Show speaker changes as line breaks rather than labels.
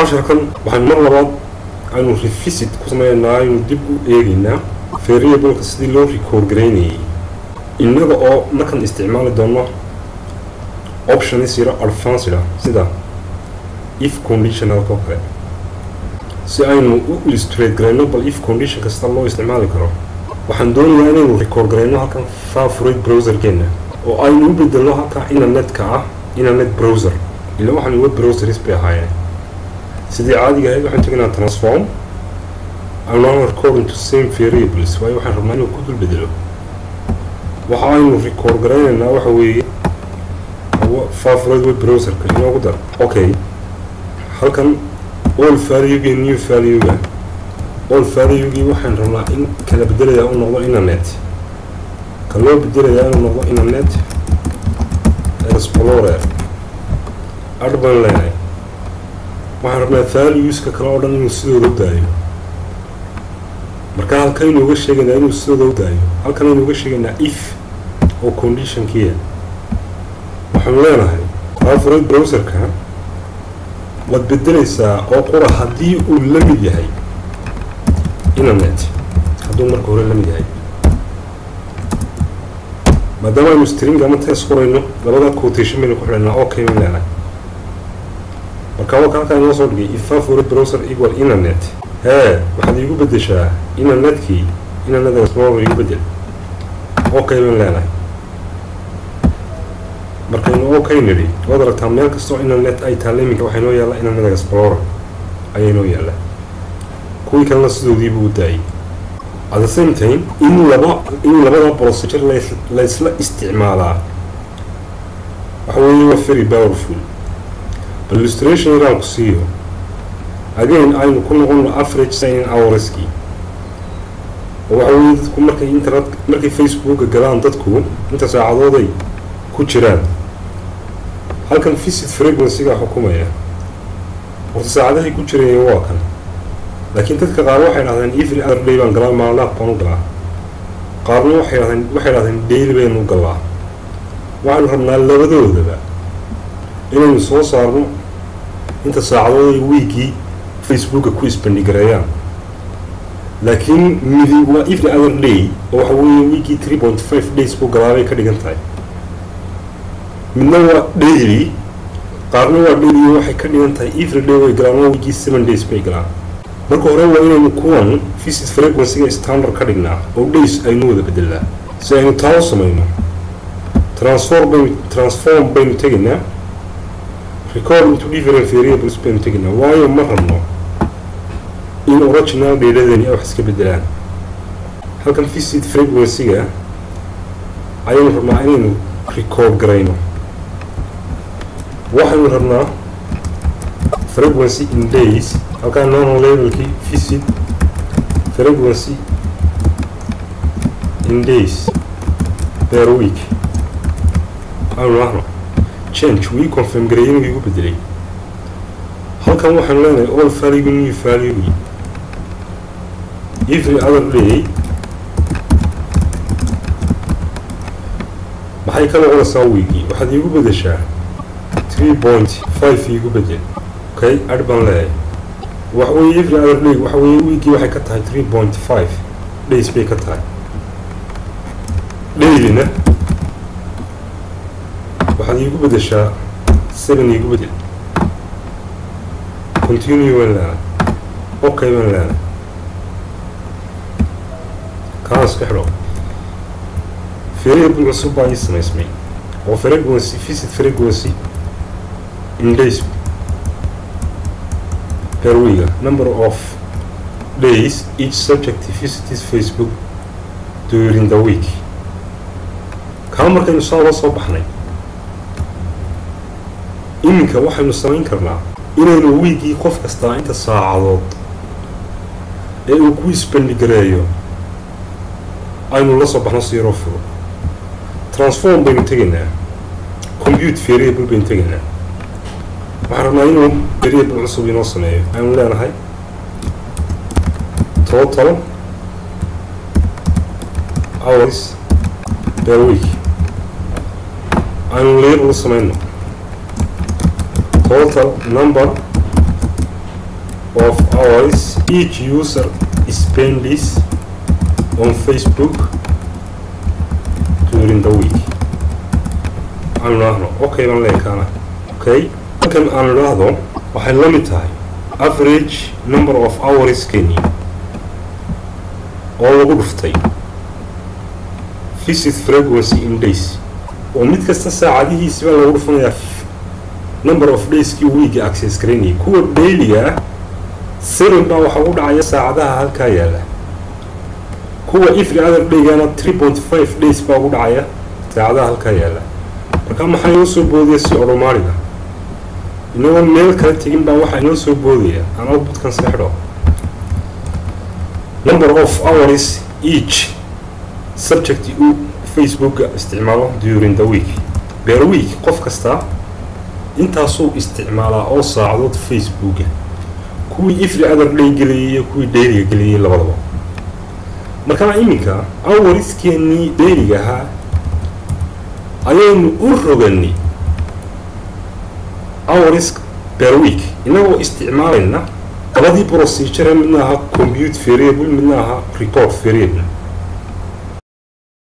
عشرة كان وحن مرة بعض أنو ريفيسيت كسمة نايم دبو إيرينا variable كسدي لو ريكورد جريني إنه أو نكن استعمال الدونا option يصير advanced لا سيدا if conditional كوكرة سأينو illustrate جرينو بل if condition كستا لو استعمال كرو وحندون يعني ريكورد جرينو هكذا فافوريت براوزر كنا وأينو بدلو هكذا إن النت كا إن النت براوزر اللي هو حنويب براوزر يسبي هاي سيدي عادي جاي وحن تجينا transform and now according to same variables وأي وحن رمانو كتل بدلو وحاينو ريكورد جرينو وحوي هو favorite web browser كلنا قدر أوكي هل كان all value new value all value وحن رمنا إن كلا بدل يا أنو نقطة إنترنت كلا بدل يا أنو نقطة إنترنت explorer urban line waxaan rabnaa valueska kala oo dhan inuu sidoo loo daayo marka halkan inuu uga sheegaynaa inuu sidoo loo daayo halkan inuu uga sheegaynaa if oo conditionkiya waxaan leenahay favorite browserka waad bedelaysaa oo qura haddii uu la mid yahay internet hadduu marka hore la mid yahay maadaama aynu string ama test qorayno labada quotation baynu ku xidhanaa okay baynu leenahay marka halkan inoo soo dhigay if favorite browser equal internet waxaad igu bedeshaa internetkii internet explorer igu bedel okay baynu leenahay markaynu okay nidhi waad aragtaa meel kastoo internet ay taalla iminka waxaa inoo yaalla internet explorer ayaa inoo yaalla kuwii kalena sidoodiibuu u daayay at the same time in labada procedure la isla isticmaalaa waxa weeye waa very powerful illustration yaraan ku siiyo again aynu ku noqono average sign hourski oo waxa weeye dadku markay facebooka galaan dadku inta saacadooday ku jiraan halkan visit frequency-ga xukumaya waqti saacadahay ku jireen waa kan laakiin dadka qaar waxay dhahdeen every other day baan galaa maalmaha baan u galaa qaarna waxay dhahdeen daily baynu galaa waxaanu rabnaa labadoodaba inaynu soo saarno inta saacadooday weekii facebooka ku isbandhigareeyaan laakiin midi waa every other day oo waxa weeye weekii 3.5 days buu galaabay ka dhigan tahay midna waa daily qaarna waa daily waxay ka dhigan tahay every day way galaan oo weekii 7 days bay galaan marka hore waa inaynu kuwan visit frequency-ga standard ka dhignaa oo days aynu wada bedelnaa si aynu taa u samayno transform baynu tegaynaa record into different variables baynu tegaynaa waayo ma rabno in original datadeeni ay wax iska bedelaan halkan visit frequency-ga ayaynu rabnaa inaynu record garayno waxaynu rabnaa frequency in days halkaan normal labelkii visit frequency in days per week aynu rahno change we confirm gareeyay inuu igu bedelay halkan waxaan leenahay all value new value every other day maxay ka noqonaysaa weekii waxaad igu bedeshaa 3.5 igu bedel okay add baan leeyahay waxa weeye every other day waxa weeye weekii waxay ka tahay 3.5 days bay ka tahay daylyna waxaad igu bedeshaa 7 igu bedel continue waan leeyahay okay waan leeyahay kaas ka xidho variable cusub baa ii samaysmay oo frequency visit frequency in days per week number of days each subject visits Facebook during the week kama markaynu soo baxnay iminka waxaynu samayn karnaa inaynu weekii qof kasta inta saacadood ee uu ku isbandhigareeyo aynu la soo baxno si rofo transform baynu tegaynaa compute variable baynu tegaynaa waxaan rabnaa inuu variable cusub inoo sameeyo aynu leenahay total hours per week aynu label samayno total number hours each user spends on Facebook during the week. I'm not okay. Okay, I'm not waxay la mid tahay average number of hours Kenya oo lagu dhuftay visit frequency in days oo mid kasta saacadihiisa baa lagu dhufanayaa number of days ki week access gareynay kuwa daily ah 7 baa waxa u dhacaya saacadaha halka yaala kuwa every other day gana 3.5 days baa u dhacaya saacadaha halka yaala marka maxay u soo boodiyay si automatic inoo meel kala tigin baa waxa inoo soo boodaya aan output-kan saxdo number of hours each subject to Facebook isticmaalo during the week per week qof kasta intaasoo isticmaala oo saacadood Facebook kuwii every other day galiyay kuwii daily galiyay labadaba marka iminka hours-keeni daily aha ayaynu u roganay hours per week inagoo isticmaalayna labadii procedure midna aha compute variable midna aha record variable